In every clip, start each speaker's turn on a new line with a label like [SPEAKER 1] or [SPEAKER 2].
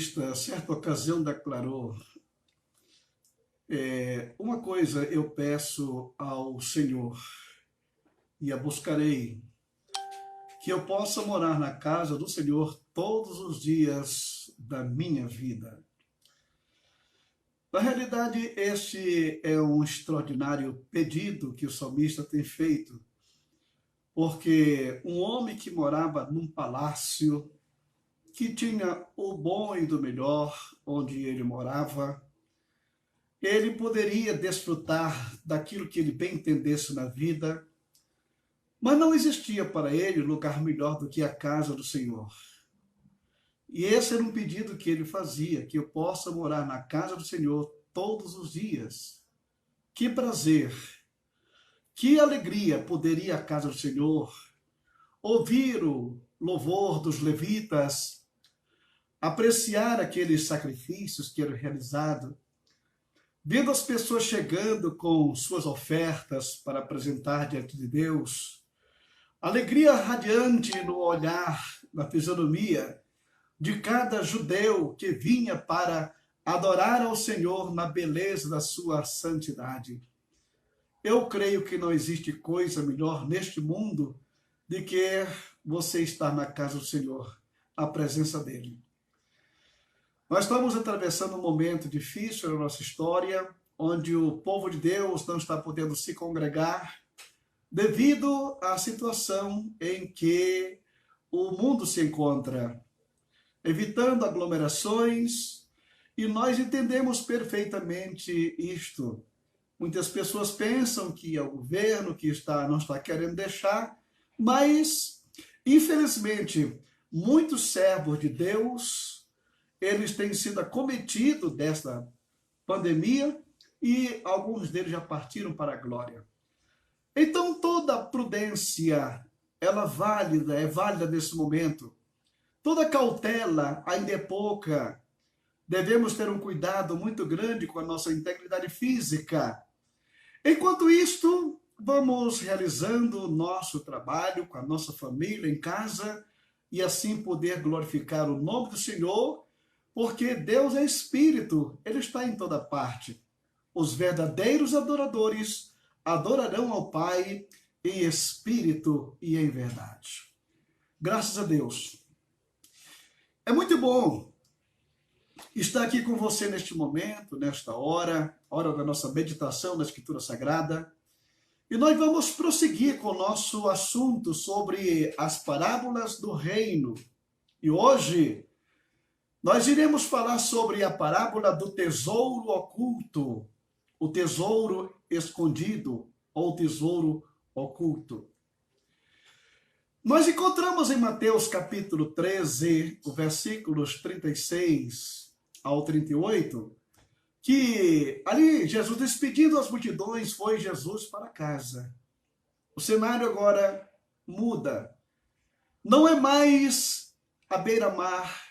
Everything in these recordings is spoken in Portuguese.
[SPEAKER 1] salmista, certa ocasião, declarou: uma coisa eu peço ao Senhor e a buscarei, que eu possa morar na casa do Senhor todos os dias da minha vida. Na realidade, este é um extraordinário pedido que o salmista tem feito, porque um homem que morava num palácio, que tinha o bom e do melhor onde ele morava, ele poderia desfrutar daquilo que ele bem entendesse na vida, mas não existia para ele lugar melhor do que a casa do Senhor. E esse era um pedido que ele fazia, que eu possa morar na casa do Senhor todos os dias. Que prazer, que alegria poderia a casa do Senhor ouvir o louvor dos levitas, apreciar aqueles sacrifícios que eram realizados, vendo as pessoas chegando com suas ofertas para apresentar diante de Deus, alegria radiante no olhar, na fisionomia de cada judeu que vinha para adorar ao Senhor na beleza da sua santidade. Eu creio que não existe coisa melhor neste mundo do que você estar na casa do Senhor, a presença dele. Nós estamos atravessando um momento difícil na nossa história, onde o povo de Deus não está podendo se congregar devido à situação em que o mundo se encontra, evitando aglomerações, e nós entendemos perfeitamente isto. Muitas pessoas pensam que é o governo que não está querendo deixar, mas, infelizmente, muitos servos de Deus, eles têm sido acometidos desta pandemia e alguns deles já partiram para a glória. Então, toda prudência, ela é válida nesse momento. Toda cautela ainda é pouca. Devemos ter um cuidado muito grande com a nossa integridade física. Enquanto isto, vamos realizando o nosso trabalho com a nossa família em casa e assim poder glorificar o nome do Senhor, porque Deus é Espírito, Ele está em toda parte. Os verdadeiros adoradores adorarão ao Pai em espírito e em verdade. Graças a Deus. É muito bom estar aqui com você neste momento, nesta hora da nossa meditação na Escritura Sagrada. E nós vamos prosseguir com o nosso assunto sobre as parábolas do reino. E hoje nós iremos falar sobre a parábola do tesouro oculto, o tesouro escondido ou tesouro oculto. Nós encontramos em Mateus capítulo 13, os versículos 36 ao 38, que ali Jesus, despedindo as multidões, foi Jesus para casa. O cenário agora muda. Não é mais a beira-mar,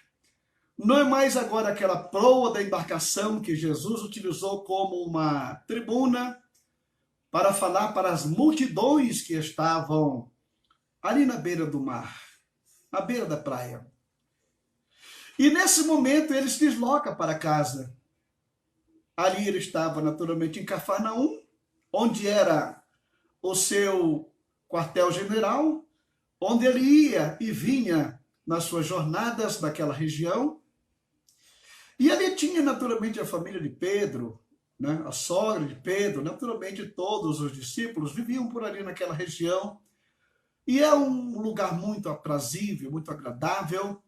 [SPEAKER 1] não é mais agora aquela proa da embarcação que Jesus utilizou como uma tribuna para falar para as multidões que estavam ali na beira do mar, à beira da praia. E nesse momento ele se desloca para casa. Ali ele estava naturalmente em Cafarnaum, onde era o seu quartel-general, onde ele ia e vinha nas suas jornadas naquela região. E ali tinha naturalmente a família de Pedro, né? A sogra de Pedro, naturalmente todos os discípulos viviam por ali naquela região. E é um lugar muito aprazível, muito agradável.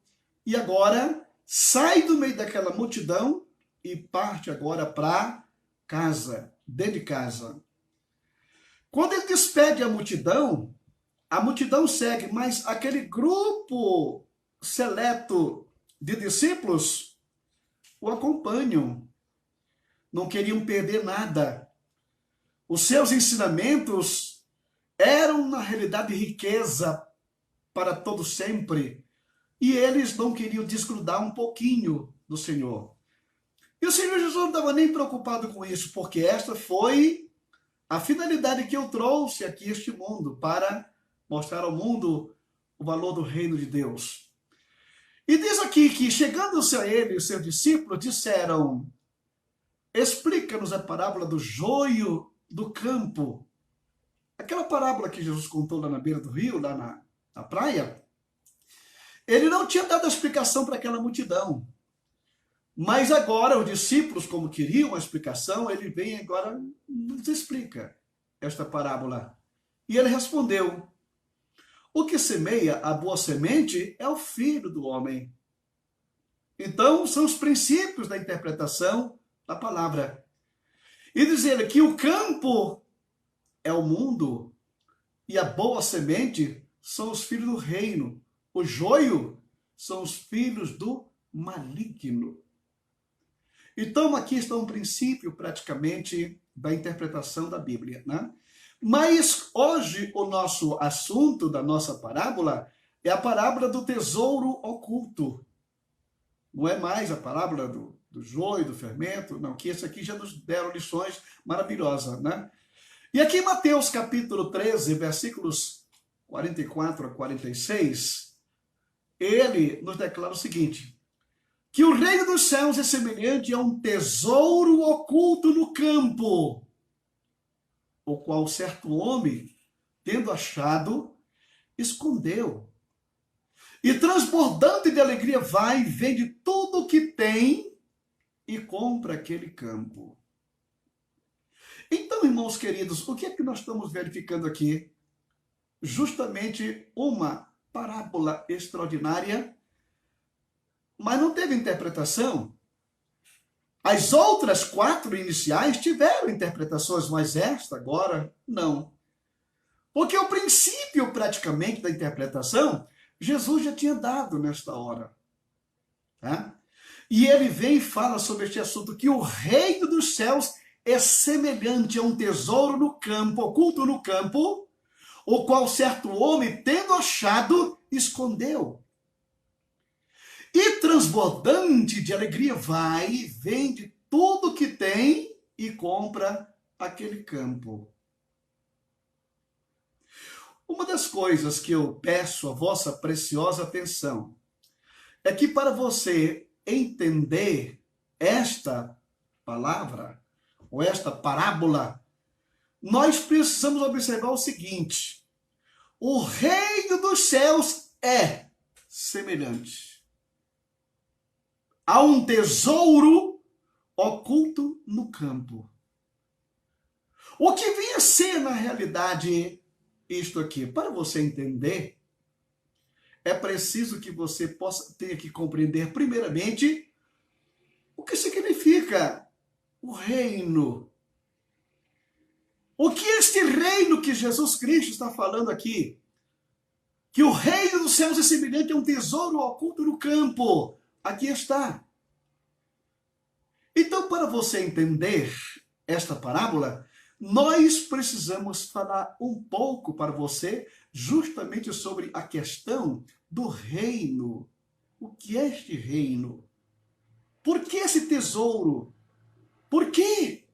[SPEAKER 1] E agora sai do meio daquela multidão e parte agora para casa, dentro de casa. Quando ele despede a multidão segue, mas aquele grupo seleto de discípulos o acompanham. Não queriam perder nada. Os seus ensinamentos eram, na realidade, riqueza para todo sempre. E eles não queriam desgrudar um pouquinho do Senhor. E o Senhor Jesus não estava nem preocupado com isso, porque esta foi a finalidade que eu trouxe aqui a este mundo, para mostrar ao mundo o valor do reino de Deus. E diz aqui que, chegando-se a ele, os seus discípulos disseram: explica-nos a parábola do joio do campo. Aquela parábola que Jesus contou lá na beira do rio, lá na praia. Ele não tinha dado a explicação para aquela multidão. Mas agora os discípulos, como queriam a explicação, ele vem agora nos explica esta parábola. E ele respondeu: o que semeia a boa semente é o Filho do homem. Então, são os princípios da interpretação da palavra. E diz ele que o campo é o mundo e a boa semente são os filhos do reino. O joio são os filhos do maligno. Então, aqui está um princípio, praticamente, da interpretação da Bíblia, né? Mas, hoje, o nosso assunto da nossa parábola é a parábola do tesouro oculto. Não é mais a parábola do joio, do fermento, não, que esse aqui já nos deram lições maravilhosas, né? E aqui em Mateus, capítulo 13, versículos 44 a 46, ele nos declara o seguinte: que o reino dos céus é semelhante a um tesouro oculto no campo, o qual certo homem, tendo achado, escondeu. E transbordante de alegria vai, vende tudo o que tem e compra aquele campo. Então, irmãos queridos, o que é que nós estamos verificando aqui? Justamente uma parábola extraordinária, mas não teve interpretação. As outras 4 iniciais tiveram interpretações, mas esta agora não. Porque o princípio praticamente da interpretação, Jesus já tinha dado nesta hora. Tá? E ele vem e fala sobre este assunto, que o reino dos céus é semelhante a um tesouro no campo, oculto no campo, o qual certo homem, tendo achado, escondeu. E transbordante de alegria vai, vende tudo que tem e compra aquele campo. Uma das coisas que eu peço a vossa preciosa atenção é que, para você entender esta palavra, ou esta parábola, nós precisamos observar o seguinte: o reino dos céus é semelhante a um tesouro oculto no campo. O que vinha a ser, na realidade, isto aqui? Para você entender, é preciso que você tenha que compreender, primeiramente, o que significa o reino. O que é este reino que Jesus Cristo está falando aqui? Que o reino dos céus é semelhante a um tesouro oculto no campo. Aqui está. Então, para você entender esta parábola, nós precisamos falar um pouco para você justamente sobre a questão do reino. O que é este reino? Por que esse tesouro? Por quê?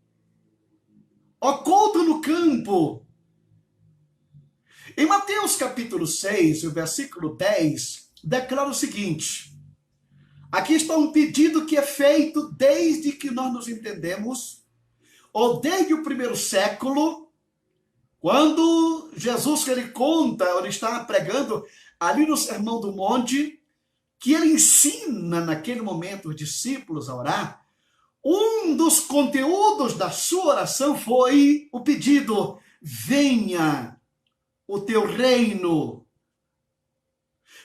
[SPEAKER 1] Oculto no campo. Em Mateus capítulo 6, o versículo 10, declara o seguinte: aqui está um pedido que é feito desde que nós nos entendemos, ou desde o primeiro século, quando Jesus, ele conta, ele está pregando ali no Sermão do Monte, que ele ensina naquele momento os discípulos a orar. Um dos conteúdos da sua oração foi o pedido: venha o teu reino,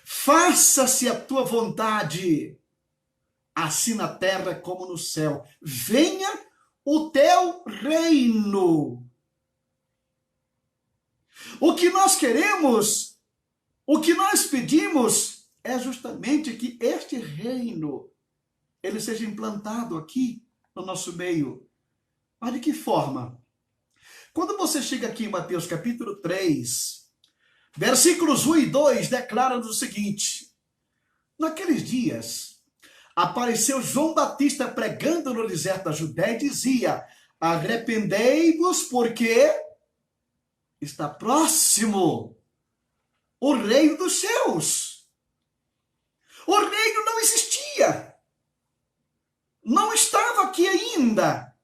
[SPEAKER 1] faça-se a tua vontade, assim na terra como no céu. Venha o teu reino. O que nós queremos, o que nós pedimos, é justamente que este reino, ele seja implantado aqui no nosso meio. Mas de que forma? Quando você chega aqui em Mateus capítulo 3, versículos 1 e 2, declara-nos o seguinte: naqueles dias, apareceu João Batista pregando no deserto da Judéia e dizia: arrependei-vos, porque está próximo o reino dos céus. O reino não existia. Não estava aqui ainda.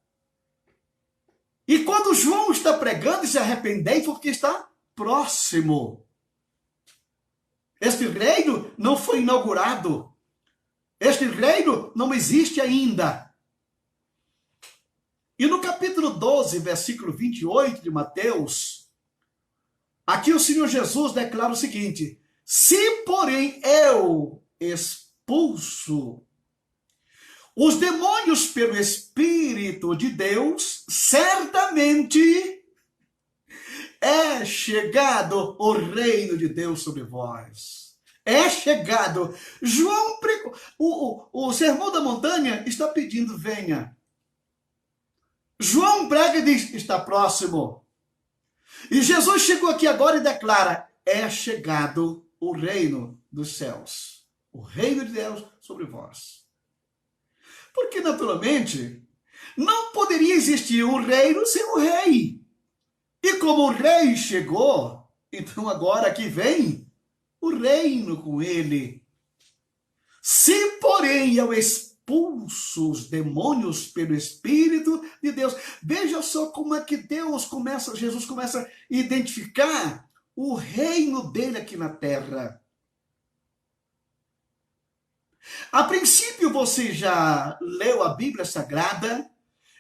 [SPEAKER 1] E quando João está pregando, se arrependei porque está próximo. Este reino não foi inaugurado. Este reino não existe ainda. E no capítulo 12, versículo 28 de Mateus, aqui o Senhor Jesus declara o seguinte: se, porém, eu expulso os demônios pelo Espírito de Deus, certamente é chegado o reino de Deus sobre vós. É chegado. João pregou. O Sermão da Montanha está pedindo, venha. João prega e diz, está próximo. E Jesus chegou aqui agora e declara, é chegado o reino dos céus. O reino de Deus sobre vós. Porque, naturalmente, não poderia existir um reino sem um rei. E como o rei chegou, então agora aqui vem o reino com ele. Se, porém, eu expulso os demônios pelo Espírito de Deus. Veja só como é que Jesus começa a identificar o reino dele aqui na terra. A princípio, você já leu a Bíblia Sagrada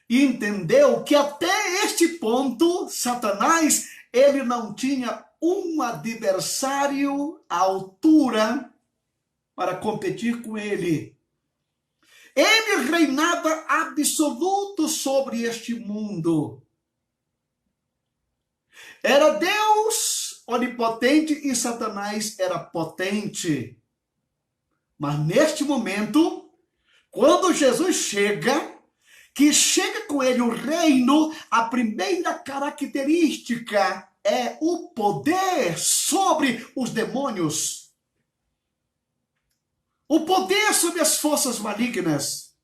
[SPEAKER 1] e entendeu que até este ponto, Satanás, ele não tinha um adversário à altura para competir com ele. Ele reinava absoluto sobre este mundo. Era Deus onipotente e Satanás era potente. Mas neste momento, quando Jesus chega, que chega com ele o reino, a primeira característica é o poder sobre os demônios. O poder sobre as forças malignas.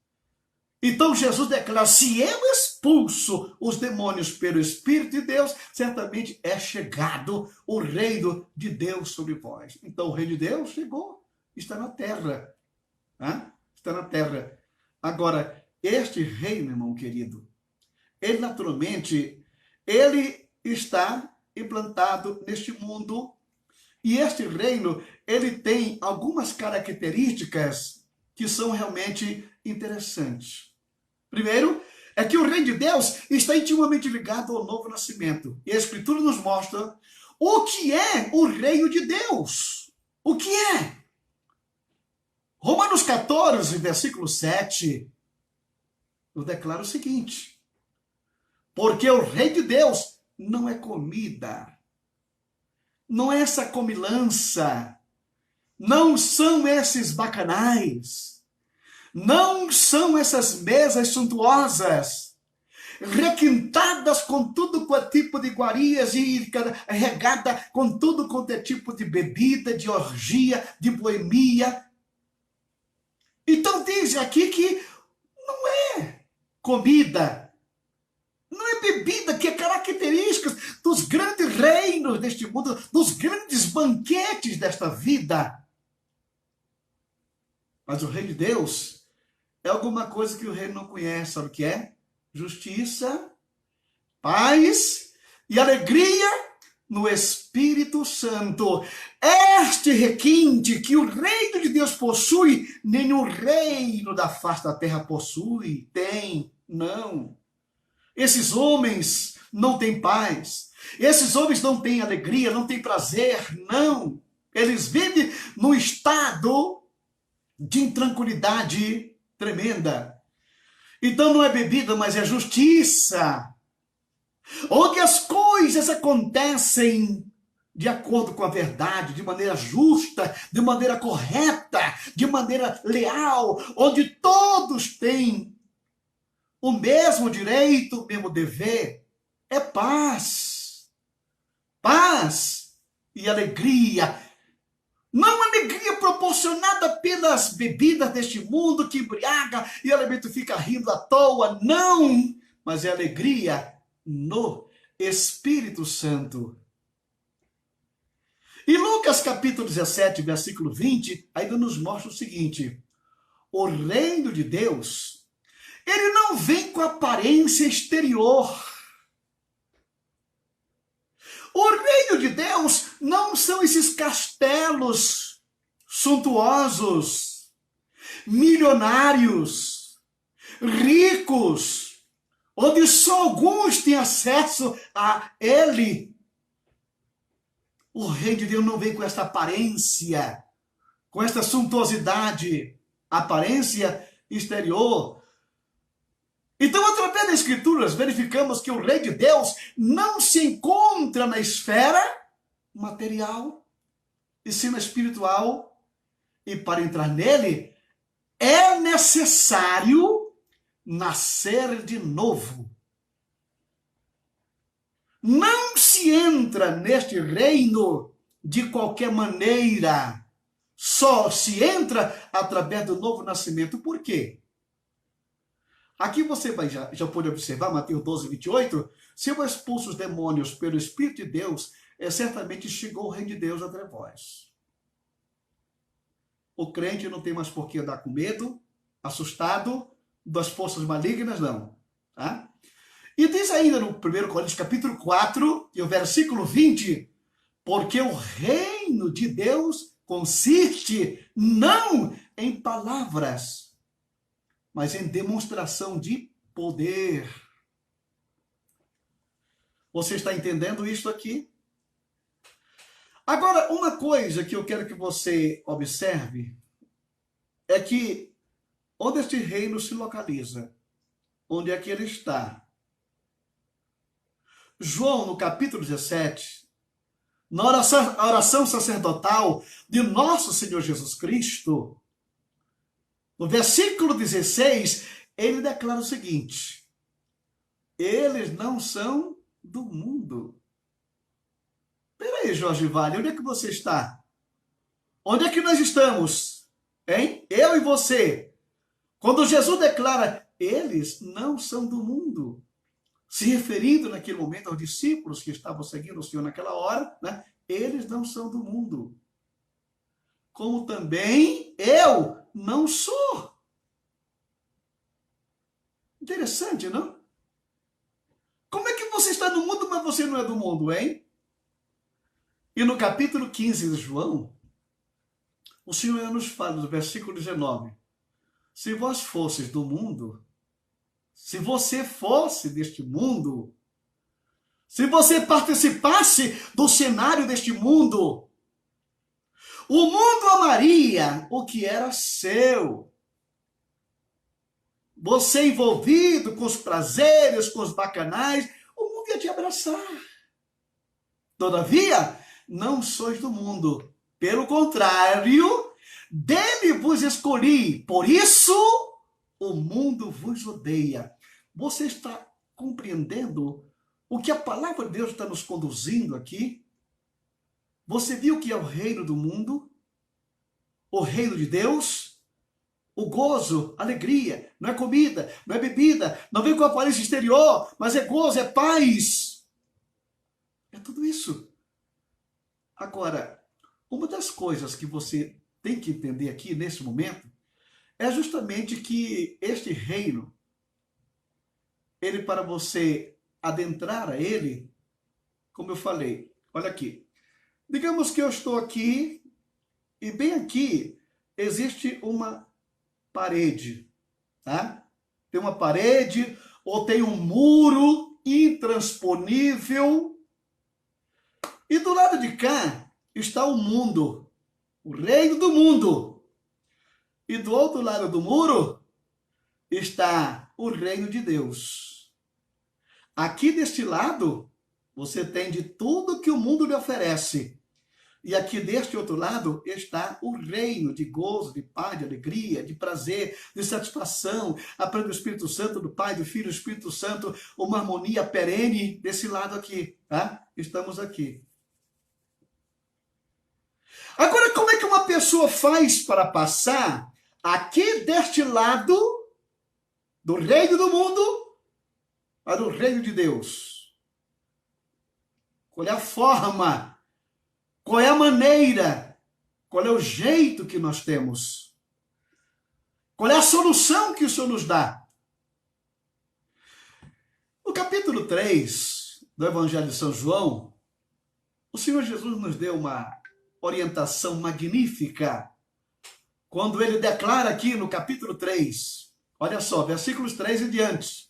[SPEAKER 1] Então Jesus declara, se eu expulso os demônios pelo Espírito de Deus, certamente é chegado o reino de Deus sobre vós. Então o reino de Deus chegou. Está na terra. Está na terra. Agora, este reino, irmão querido, ele naturalmente, ele está implantado neste mundo. E este reino, ele tem algumas características que são realmente interessantes. Primeiro, é que o reino de Deus está intimamente ligado ao novo nascimento. E a Escritura nos mostra o que é o reino de Deus. O que é? Romanos 14, versículo 7, eu declaro o seguinte, porque o reino de Deus não é comida, não é essa comilança, não são esses bacanais, não são essas mesas suntuosas, requintadas com tudo quanto é tipo de iguarias e regada com tudo quanto é tipo de bebida, de orgia, de boemia. Então diz aqui que não é comida, não é bebida, que é característica dos grandes reinos deste mundo, dos grandes banquetes desta vida. Mas o reino de Deus é alguma coisa que o reino não conhece. Sabe o que é? Justiça, paz e alegria no Espírito Santo. Este requinte que o reino de Deus possui, nenhum reino da face da terra possui, tem, não. Esses homens não têm paz, esses homens não têm alegria, não têm prazer, não. Eles vivem num estado de intranquilidade tremenda. Então não é bebida, mas é justiça. Onde as coisas acontecem de acordo com a verdade, de maneira justa, de maneira correta, de maneira leal, onde todos têm o mesmo direito, o mesmo dever, é paz. Paz e alegria. Não alegria proporcionada pelas bebidas deste mundo que embriaga e o elemento fica rindo à toa, não, mas é alegria no Espírito Santo. E logo Lucas capítulo 17, versículo 20, ainda nos mostra o seguinte: o reino de Deus, ele não vem com aparência exterior. O reino de Deus não são esses castelos suntuosos, milionários, ricos, onde só alguns têm acesso a ele. O reino de Deus não vem com esta aparência, com esta suntuosidade, aparência exterior. Então, através das Escrituras, verificamos que o reino de Deus não se encontra na esfera material, e sim na espiritual. E para entrar nele, é necessário nascer de novo. Não se entra neste reino de qualquer maneira. Só se entra através do novo nascimento. Por quê? Aqui você já pode observar, Mateus 12, 28, se eu expulso os demônios pelo Espírito de Deus, certamente chegou o reino de Deus entre vós. O crente não tem mais por que andar com medo, assustado das forças malignas, não. Tá? E diz ainda no 1 Coríntios capítulo 4, e o versículo 20, porque o reino de Deus consiste não em palavras, mas em demonstração de poder. Você está entendendo isso aqui? Agora, uma coisa que eu quero que você observe é que onde este reino se localiza, onde é que ele está? João, no capítulo 17, na oração sacerdotal de nosso Senhor Jesus Cristo, no versículo 16, ele declara o seguinte: eles não são do mundo. Peraí, Jorge Vale, onde é que você está? Onde é que nós estamos? Hein? Eu e você. Quando Jesus declara, eles não são do mundo, se referindo naquele momento aos discípulos que estavam seguindo o Senhor naquela hora, né? Eles não são do mundo. Como também eu não sou. Interessante, não? Como é que você está no mundo, mas você não é do mundo, hein? E no capítulo 15 de João, o Senhor nos fala, no versículo 19, se vós fosseis do mundo, se você fosse deste mundo, se você participasse do cenário deste mundo, o mundo amaria o que era seu. Você envolvido com os prazeres, com os bacanais, o mundo ia te abraçar. Todavia, não sois do mundo. Pelo contrário, dele vos escolhi. Por isso, o mundo vos odeia. Você está compreendendo o que a palavra de Deus está nos conduzindo aqui? Você viu que é o reino do mundo? O reino de Deus? O gozo, alegria, não é comida, não é bebida, não vem com aparência exterior, mas é gozo, é paz. É tudo isso. Agora, uma das coisas que você tem que entender aqui nesse momento é justamente que este reino, ele para você adentrar a ele, como eu falei, olha aqui, digamos que eu estou aqui e bem aqui existe uma parede, tá? Tem uma parede ou tem um muro intransponível e do lado de cá está o mundo, o reino do mundo. E do outro lado do muro está o reino de Deus. Aqui deste lado você tem de tudo que o mundo lhe oferece. E aqui deste outro lado está o reino de gozo, de paz, de alegria, de prazer, de satisfação, a plena do Espírito Santo, do Pai, do Filho, do Espírito Santo, uma harmonia perene desse lado aqui, tá? Estamos aqui. Agora, como é que uma pessoa faz para passar aqui deste lado do reino do mundo para o reino de Deus? Qual é a forma Qual é a maneira? Qual é o jeito que nós temos? Qual é a solução que o Senhor nos dá? No capítulo 3 do Evangelho de São João, o Senhor Jesus nos deu uma orientação magnífica quando ele declara aqui no capítulo 3, olha só, versículos 3 e diante.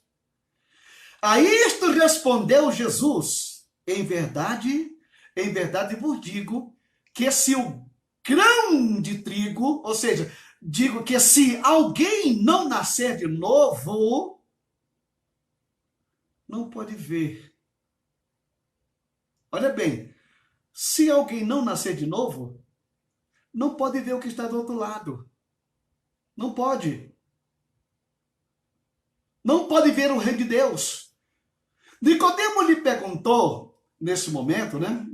[SPEAKER 1] A isto respondeu Jesus: em verdade vos digo que se o grão de trigo, ou seja, digo que se alguém não nascer de novo, não pode ver. Olha bem, se alguém não nascer de novo, não pode ver o que está do outro lado. Não pode. Não pode ver o reino de Deus. Nicodemo lhe perguntou, nesse momento, né?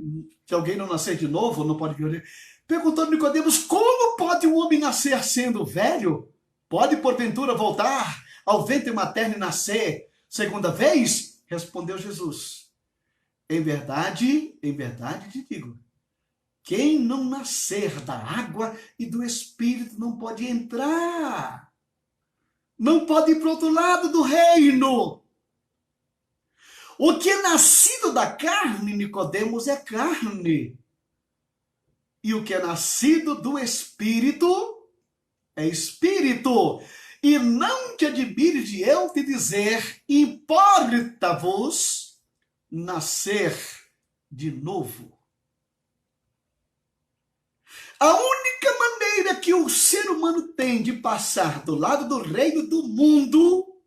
[SPEAKER 1] Se alguém não nascer de novo, não pode ver. Perguntou a Nicodemos: como pode um homem nascer sendo velho? Pode, porventura, voltar ao ventre materno e nascer segunda vez? Respondeu Jesus: em verdade te digo, quem não nascer da água e do Espírito não pode entrar. Não pode ir para o outro lado do reino. O que é nascido da carne, Nicodemos, é carne. E o que é nascido do Espírito é Espírito. E não te admires de eu te dizer: importa-vos nascer de novo. A única maneira que o ser humano tem de passar do lado do reino do mundo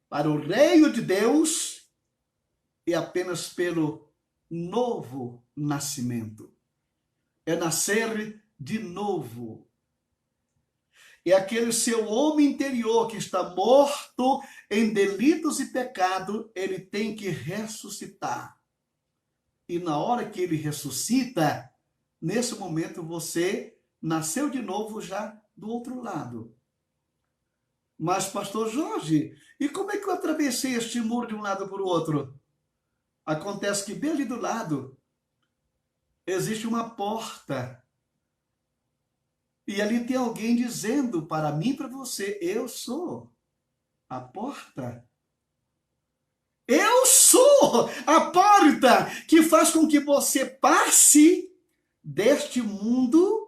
[SPEAKER 1] para o reino de Deus é apenas pelo novo nascimento. É nascer de novo. É aquele seu homem interior que está morto em delitos e pecado, ele tem que ressuscitar. E na hora que ele ressuscita, nesse momento você nasceu de novo já do outro lado. Mas, pastor Jorge, e como é que eu atravessei este muro de um lado para o outro? Acontece que bem ali do lado existe uma porta. E ali tem alguém dizendo para mim e para você: eu sou a porta. Eu sou a porta que faz com que você passe deste mundo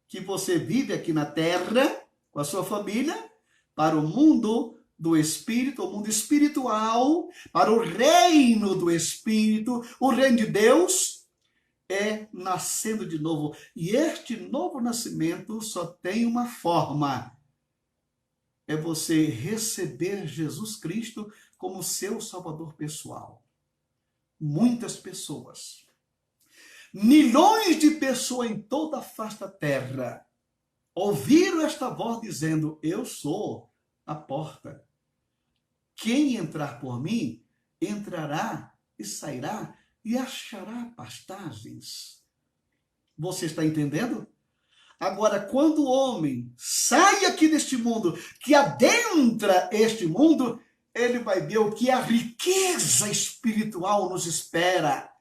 [SPEAKER 1] que você vive aqui na terra, com a sua família, para o mundo do Espírito, o mundo espiritual, para o reino do Espírito, o reino de Deus, é nascendo de novo. E este novo nascimento só tem uma forma: é você receber Jesus Cristo como seu Salvador pessoal. Muitas pessoas, milhões de pessoas em toda a face da terra, ouviram esta voz dizendo: eu sou a porta. Quem entrar por mim, entrará e sairá e achará pastagens. Você está entendendo? Agora, quando o homem sai aqui deste mundo, que adentra este mundo, ele vai ver o que a riqueza espiritual nos espera.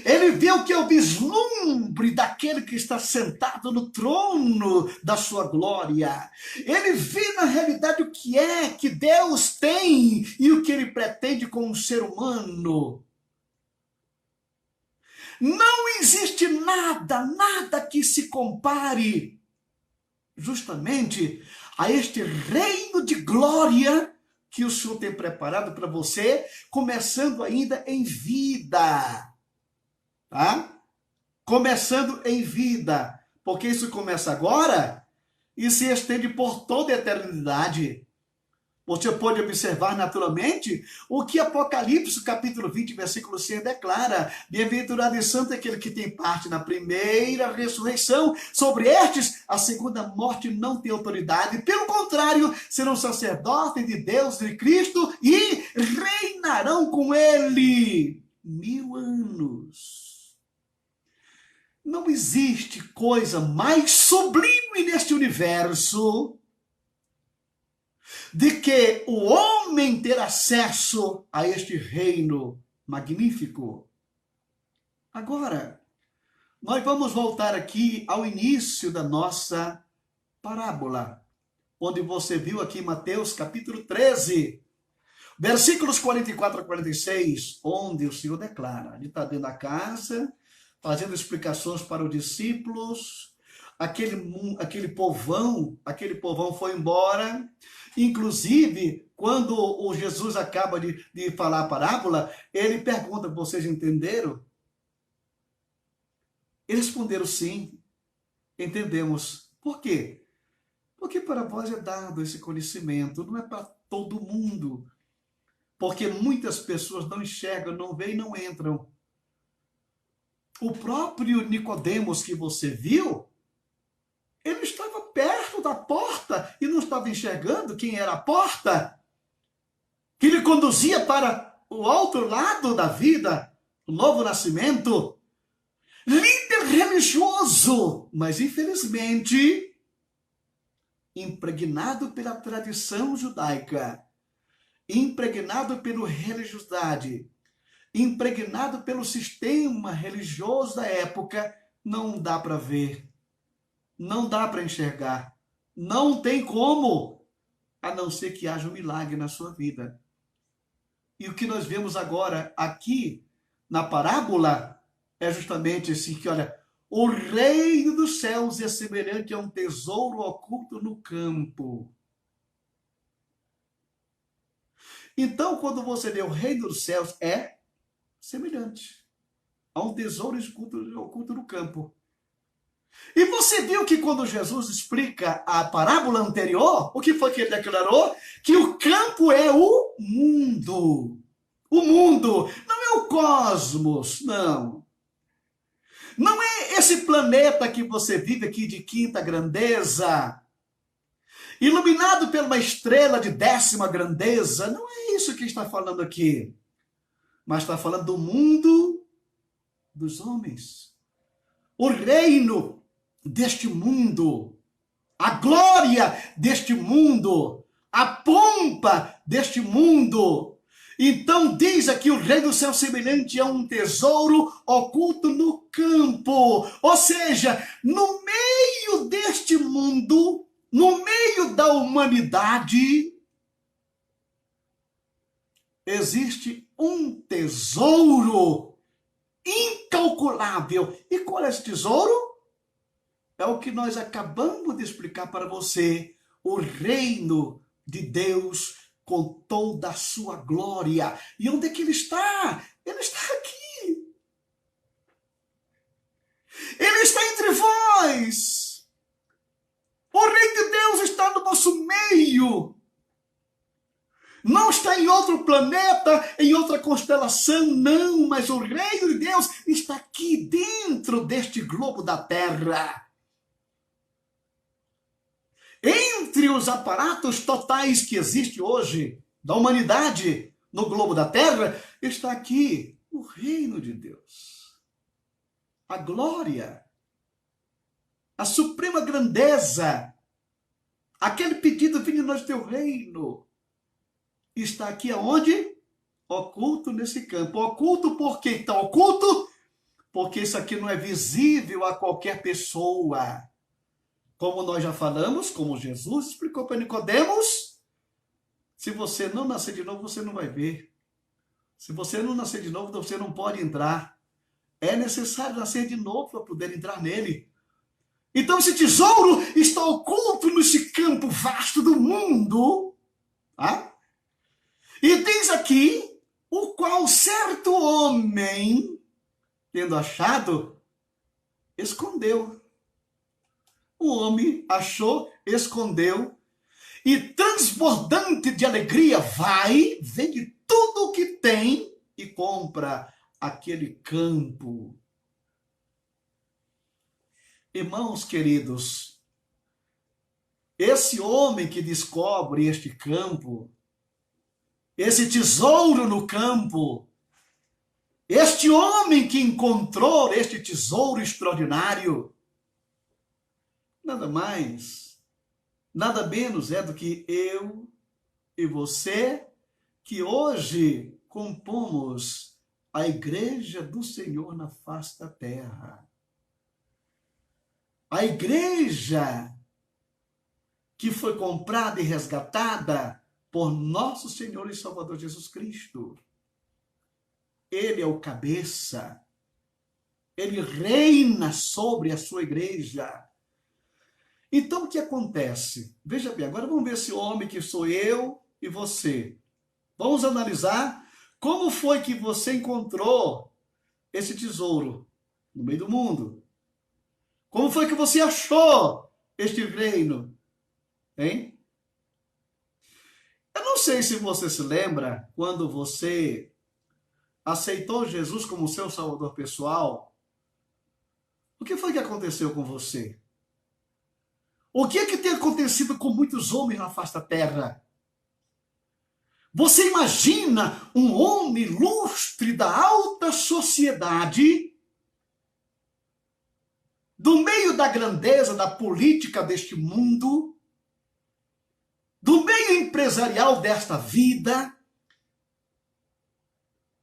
[SPEAKER 1] Ele vê o que é o vislumbre daquele que está sentado no trono da sua glória. Ele vê na realidade o que é que Deus tem e o que ele pretende com o ser humano. Não existe nada que se compare justamente a este reino de glória que o Senhor tem preparado para você, começando ainda em vida. Tá? Começando em vida, porque isso começa agora e se estende por toda a eternidade. Você pode observar naturalmente o que Apocalipse, capítulo 20, versículo 6 declara: bem-aventurado e santo é aquele que tem parte na primeira ressurreição. Sobre estes, a segunda morte não tem autoridade. Pelo contrário, serão sacerdotes de Deus e de Cristo e reinarão com ele 1000 anos. Não existe coisa mais sublime neste universo de que o homem ter acesso a este reino magnífico. Agora, Nós vamos voltar aqui ao início da nossa parábola, onde você viu aqui Mateus capítulo 13, versículos 44 a 46, onde o Senhor declara, ele está dentro da casa, fazendo explicações para os discípulos, aquele povão foi embora, inclusive, quando o Jesus acaba de falar a parábola, ele pergunta, vocês entenderam? Eles responderam sim, entendemos. Por quê? Porque para vós é dado esse conhecimento, não é para todo mundo. Porque muitas pessoas não enxergam, não veem e não entram. O próprio Nicodemos que você viu, ele estava perto da porta e não estava enxergando quem era a porta, que lhe conduzia para o outro lado da vida, o novo nascimento. Líder religioso, mas infelizmente impregnado pela tradição judaica, impregnado pela religiosidade, impregnado pelo sistema religioso da época, não dá para ver, não dá para enxergar, não tem como, a não ser que haja um milagre na sua vida. E o que nós vemos agora aqui na parábola é justamente assim que, olha, o reino dos céus é semelhante a um tesouro oculto no campo. Então, quando você lê o reino dos céus, é semelhante a um tesouro oculto no campo. E você viu que quando Jesus explica a parábola anterior, o que foi que ele declarou? Que o campo é o mundo. O mundo não é o cosmos, não. Não é esse planeta que você vive aqui de quinta grandeza, iluminado por uma estrela de 10ª grandeza. Não é isso que está falando aqui. Mas está falando do mundo dos homens. O reino deste mundo, a glória deste mundo, a pompa deste mundo. Então diz aqui, o reino do céu semelhante a um tesouro oculto no campo. Ou seja, no meio deste mundo, no meio da humanidade, existe um tesouro incalculável. E qual é esse tesouro? É o que nós acabamos de explicar para você. O reino de Deus com toda a sua glória. E onde é que ele está? Ele está aqui. Ele está entre vós. O reino de Deus está no nosso meio. Não está em outro planeta, em outra constelação, não. Mas o reino de Deus está aqui dentro deste globo da Terra. Entre os aparatos totais que existem hoje, da humanidade, no globo da Terra, está aqui o reino de Deus. A glória, a suprema grandeza, aquele pedido, venha nós teu reino, está aqui aonde? Oculto nesse campo. Oculto por quê? Está oculto porque isso aqui não é visível a qualquer pessoa. Como nós já falamos, como Jesus explicou para Nicodemos, se você não nascer de novo, você não vai ver. Se você não nascer de novo, você não pode entrar. É necessário nascer de novo para poder entrar nele. Então esse tesouro está oculto nesse campo vasto do mundo. Tá? E diz aqui, o qual certo homem, tendo achado, escondeu. O homem achou, escondeu, e transbordante de alegria, vende tudo o que tem e compra aquele campo. Irmãos queridos, esse homem que descobre este campo, esse tesouro no campo, este homem que encontrou este tesouro extraordinário, nada mais, nada menos é do que eu e você, que hoje compomos a igreja do Senhor na face da terra. A igreja que foi comprada e resgatada por nosso Senhor e Salvador Jesus Cristo. Ele é o cabeça. Ele reina sobre a sua igreja. Então, o que acontece? Veja bem, agora vamos ver esse homem que sou eu e você. Vamos analisar como foi que você encontrou esse tesouro no meio do mundo. Como foi que você achou este reino? Hein? Eu não sei se você se lembra quando você aceitou Jesus como seu salvador pessoal. O que foi que aconteceu com você? O que é que tem acontecido com muitos homens na face da terra? Você imagina um homem ilustre da alta sociedade, do meio da grandeza da política deste mundo, do meio empresarial desta vida,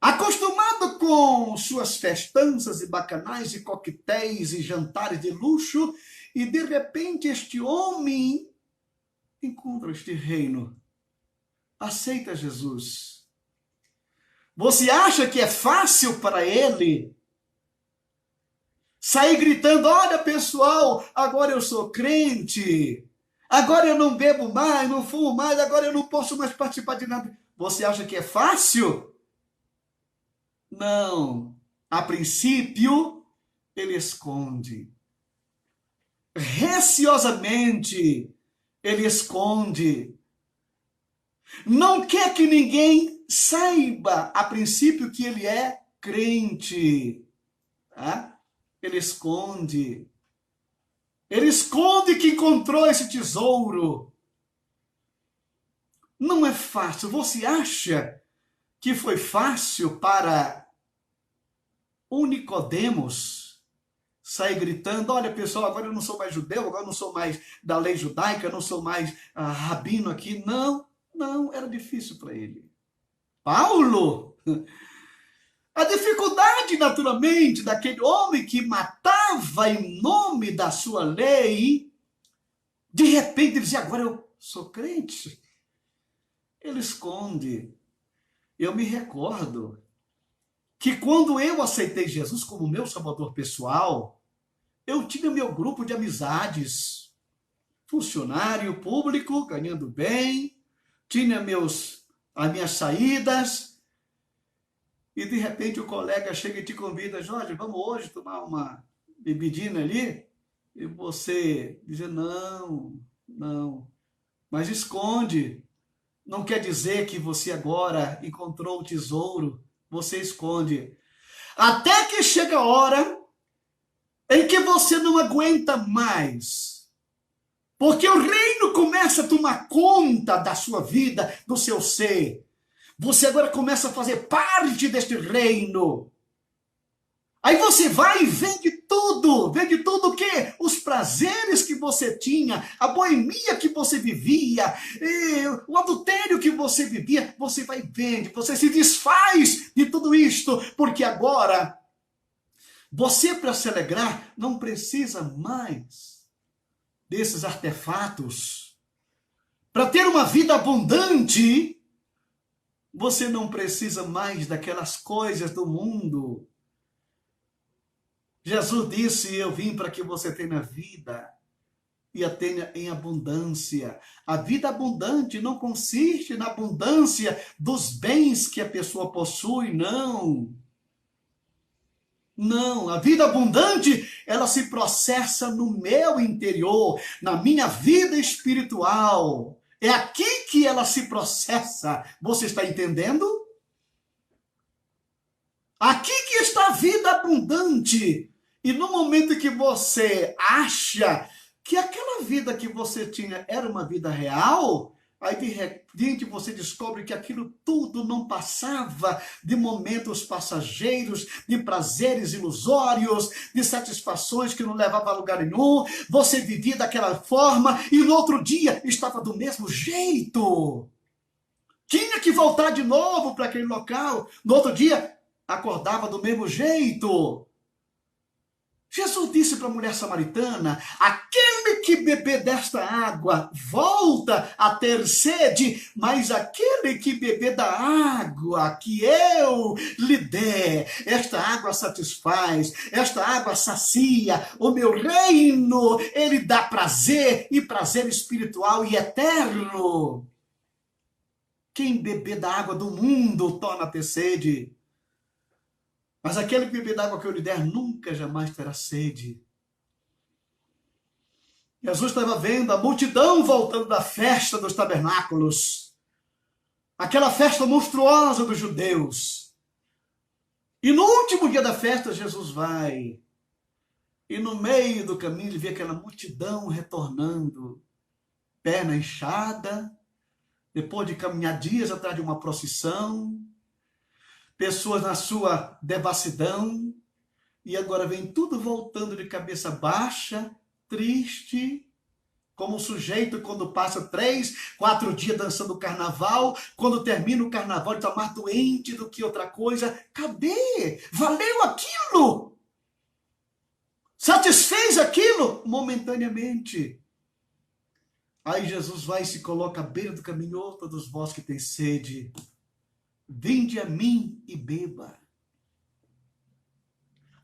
[SPEAKER 1] acostumado com suas festanças e bacanais e coquetéis e jantares de luxo, e de repente este homem encontra este reino, aceita Jesus. Você acha que é fácil para ele sair gritando: olha pessoal, agora eu sou crente, agora eu não bebo mais, não fumo mais, agora eu não posso mais participar de nada? Você acha que é fácil? Não. A princípio, ele esconde. Receosamente, ele esconde. Não quer que ninguém saiba, a princípio, que ele é crente. Tá? Ele esconde. Ele esconde que encontrou esse tesouro. Não é fácil. Você acha que foi fácil para o Nicodemos sair gritando: olha pessoal, agora eu não sou mais judeu, agora eu não sou mais da lei judaica, eu não sou mais rabino aqui? Não, era difícil para ele. Paulo, a dificuldade naturalmente daquele homem que matava em nome da sua lei, de repente ele dizia: agora eu sou crente. Ele esconde. Eu me recordo que quando eu aceitei Jesus como meu salvador pessoal, eu tinha meu grupo de amizades, funcionário público, ganhando bem, tinha as minhas saídas, e de repente o colega chega e te convida: Jorge, vamos hoje tomar uma bebidinha ali? E você diz: não, mas esconde. Não quer dizer que você agora encontrou o tesouro, você esconde. Até que chega a hora em que você não aguenta mais. Porque o reino começa a tomar conta da sua vida, do seu ser. Você agora começa a fazer parte deste reino. Aí você vai e vende tudo o quê? Os prazeres que você tinha, a boemia que você vivia, o adultério que você vivia, você vai e vende, você se desfaz de tudo isto, porque agora você, para se alegrar, não precisa mais desses artefatos. Para ter uma vida abundante, você não precisa mais daquelas coisas do mundo. Jesus disse: eu vim para que você tenha vida e a tenha em abundância. A vida abundante não consiste na abundância dos bens que a pessoa possui, não. Não, a vida abundante, ela se processa no meu interior, na minha vida espiritual. É aqui que ela se processa. Você está entendendo? Aqui que está a vida abundante. E no momento que você acha que aquela vida que você tinha era uma vida real, aí de repente você descobre que aquilo tudo não passava de momentos passageiros, de prazeres ilusórios, de satisfações que não levavam a lugar nenhum. Você vivia daquela forma e no outro dia estava do mesmo jeito. Tinha que voltar de novo para aquele local. No outro dia acordava do mesmo jeito. Jesus disse para a mulher samaritana: aquele que beber desta água volta a ter sede, mas aquele que beber da água que eu lhe der, esta água satisfaz, esta água sacia, o meu reino, ele dá prazer, e prazer espiritual e eterno. Quem beber da água do mundo torna a ter sede, mas aquele que beber da água que eu lhe der nunca jamais terá sede. Jesus estava vendo a multidão voltando da festa dos tabernáculos, aquela festa monstruosa dos judeus. E no último dia da festa, Jesus vai, e no meio do caminho ele vê aquela multidão retornando, perna inchada, depois de caminhar dias atrás de uma procissão, pessoas na sua devassidão, e agora vem tudo voltando de cabeça baixa, triste, como o sujeito quando passa 3, 4 dias dançando o carnaval, quando termina o carnaval ele está mais doente do que outra coisa. Cadê? Valeu aquilo? Satisfez aquilo? Momentaneamente. Aí Jesus vai e se coloca à beira do caminho: "Ó, todos vós que têm sede, vinde a mim e beba.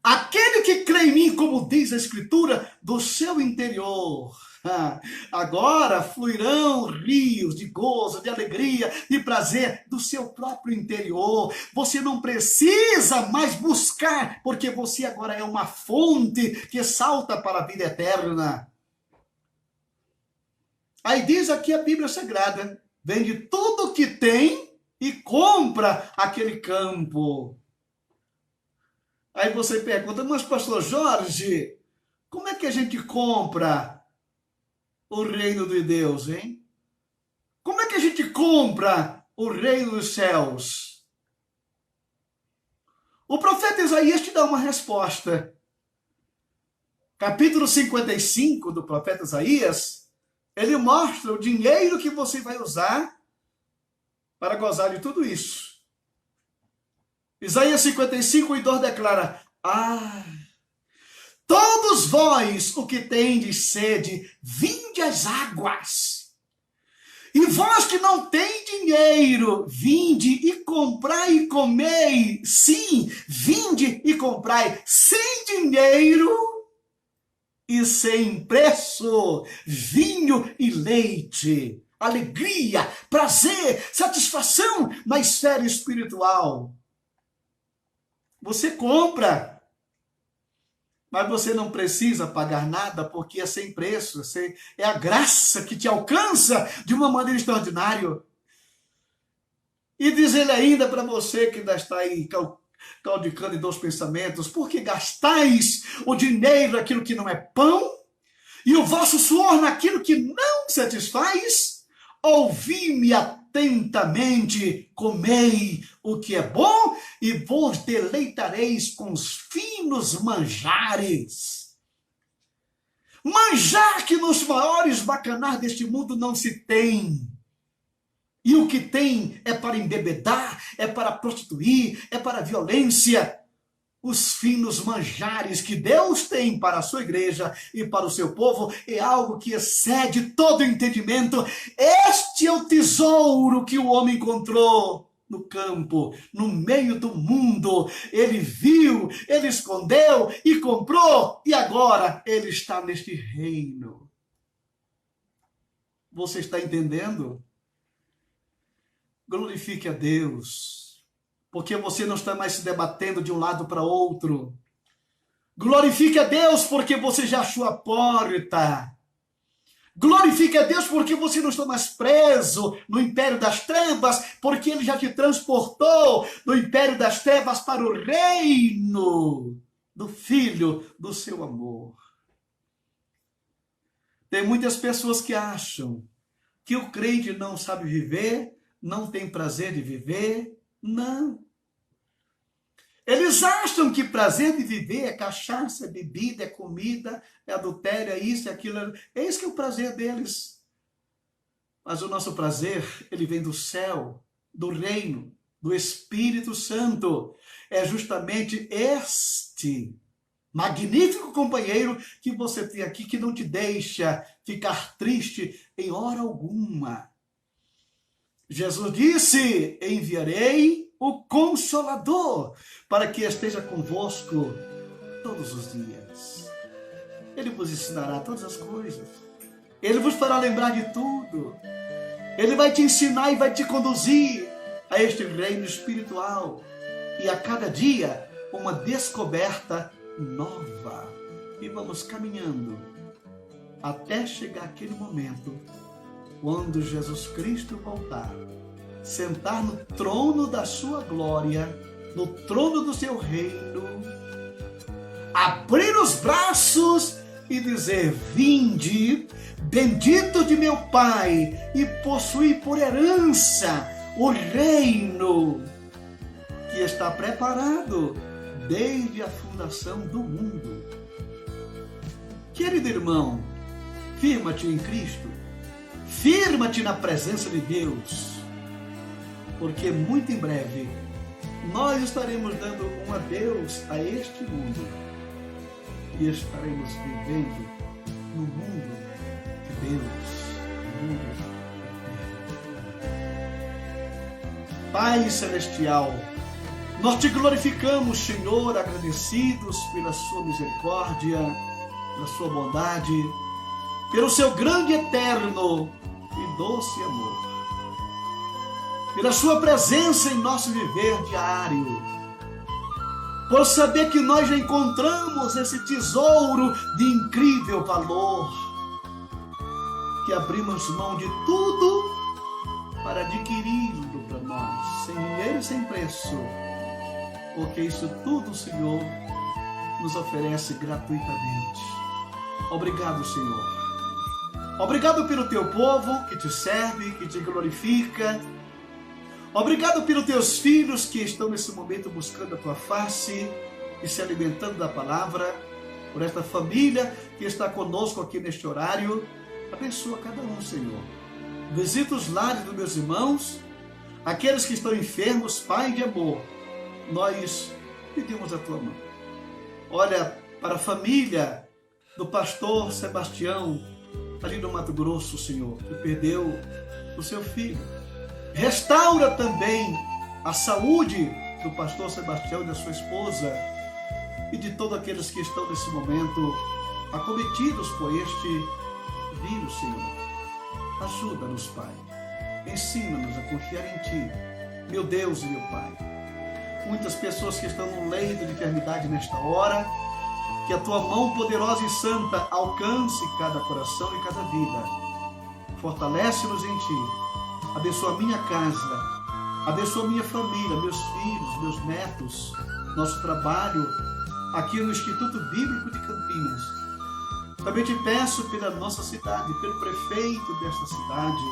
[SPEAKER 1] Aquele que crê em mim, como diz a Escritura, do seu interior agora fluirão rios de gozo, de alegria, de prazer do seu próprio interior. Você não precisa mais buscar, porque você agora é uma fonte que salta para a vida eterna." Aí diz aqui a Bíblia Sagrada: vende tudo o que tem e compra aquele campo. Aí você pergunta: mas pastor Jorge, como é que a gente compra o reino de Deus, hein? Como é que a gente compra o reino dos céus? O profeta Isaías te dá uma resposta. Capítulo 55 do profeta Isaías, ele mostra o dinheiro que você vai usar para gozar de tudo isso. Isaías 55, 2 declara: todos vós, o que tendes sede, vinde às águas. E vós que não tem dinheiro, vinde e comprai e comei. Sim, vinde e comprai sem dinheiro e sem preço, vinho e leite, alegria, prazer, satisfação na esfera espiritual. Você compra, mas você não precisa pagar nada, porque é sem preço, é a graça que te alcança de uma maneira extraordinária. E diz ele ainda para você que ainda está aí claudicando em 2 pensamentos: porque gastais o dinheiro naquilo que não é pão, e o vosso suor naquilo que não satisfaz? Ouvi-me atentamente, comei o que é bom, e vos deleitareis com os finos manjares. Manjar que nos maiores bacanais deste mundo não se tem. E o que tem é para embebedar, é para prostituir, é para violência. Os finos manjares que Deus tem para a sua igreja e para o seu povo é algo que excede todo entendimento. Este é o tesouro que o homem encontrou no campo, no meio do mundo. Ele viu, ele escondeu e comprou, e agora ele está neste reino. Você está entendendo? Glorifique a Deus, porque você não está mais se debatendo de um lado para outro. Glorifique a Deus, porque você já achou a porta. Glorifique a Deus, porque você não está mais preso no império das trevas, porque Ele já te transportou do império das trevas para o reino do Filho do seu amor. Tem muitas pessoas que acham que o crente não sabe viver, não tem prazer de viver. Não. Eles acham que prazer de viver é cachaça, é bebida, é comida, é adultério, é isso, é aquilo. É isso que é o prazer deles. Mas o nosso prazer, ele vem do céu, do reino, do Espírito Santo. É justamente este magnífico companheiro que você tem aqui, que não te deixa ficar triste em hora alguma. Jesus disse: enviarei o Consolador para que esteja convosco todos os dias. Ele vos ensinará todas as coisas. Ele vos fará lembrar de tudo. Ele vai te ensinar e vai te conduzir a este reino espiritual. E a cada dia, uma descoberta nova. E vamos caminhando até chegar aquele momento quando Jesus Cristo voltar, sentar no trono da sua glória, no trono do seu reino, abrir os braços e dizer: vinde, bendito de meu Pai, e possuí por herança o reino que está preparado desde a fundação do mundo. Querido irmão, firma-te em Cristo, firma-te na presença de Deus, porque muito em breve nós estaremos dando um adeus a este mundo e estaremos vivendo no mundo de Deus, no mundo eterno. Pai Celestial, nós te glorificamos, Senhor, agradecidos pela sua misericórdia, pela sua bondade, pelo seu grande, eterno e doce amor, pela sua presença em nosso viver diário, por saber que nós já encontramos esse tesouro de incrível valor, que abrimos mão de tudo para adquiri-lo para nós, sem dinheiro e sem preço, porque isso tudo, Senhor, nos oferece gratuitamente. Obrigado, Senhor. Obrigado pelo teu povo que te serve, que te glorifica. Obrigado pelos teus filhos que estão nesse momento buscando a tua face e se alimentando da palavra. Por esta família que está conosco aqui neste horário. Abençoa cada um, Senhor. Visita os lares dos meus irmãos, aqueles que estão enfermos, Pai de amor. Nós pedimos a tua mão. Olha para a família do pastor Sebastião, ali no Mato Grosso, Senhor, que perdeu o seu filho. Restaura também a saúde do pastor Sebastião e da sua esposa e de todos aqueles que estão nesse momento acometidos por este vírus, Senhor. Ajuda-nos, Pai. Ensina-nos a confiar em Ti, meu Deus e meu Pai. Muitas pessoas que estão no leito de enfermidade nesta hora, que a Tua mão poderosa e santa alcance cada coração e cada vida. Fortalece-nos em Ti. Abençoa a minha casa, abençoa a minha família, meus filhos, meus netos, nosso trabalho aqui no Instituto Bíblico de Campinas. Também te peço pela nossa cidade, pelo prefeito desta cidade,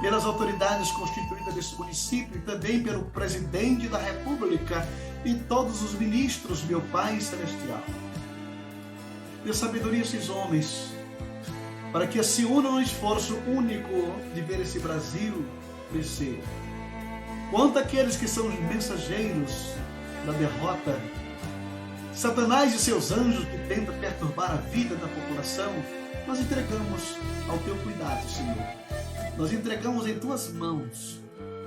[SPEAKER 1] pelas autoridades constituídas desse município e também pelo presidente da República e todos os ministros, meu Pai Celestial. Dê sabedoria a esses homens, para que se unam no esforço único de ver esse Brasil crescer. Quanto àqueles que são os mensageiros da derrota, Satanás e seus anjos que tentam perturbar a vida da população, nós entregamos ao Teu cuidado, Senhor. Nós entregamos em Tuas mãos.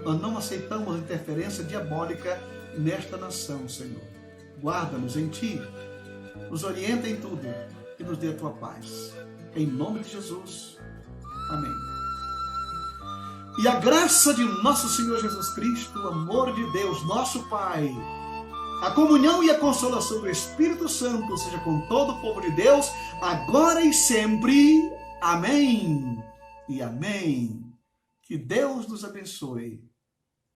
[SPEAKER 1] Nós não aceitamos interferência diabólica nesta nação, Senhor. Guarda-nos em Ti, nos orienta em tudo e nos dê a Tua paz. Em nome de Jesus. Amém. E a graça de nosso Senhor Jesus Cristo, o amor de Deus, nosso Pai, a comunhão e a consolação do Espírito Santo seja com todo o povo de Deus, agora e sempre. Amém. E amém. Que Deus nos abençoe.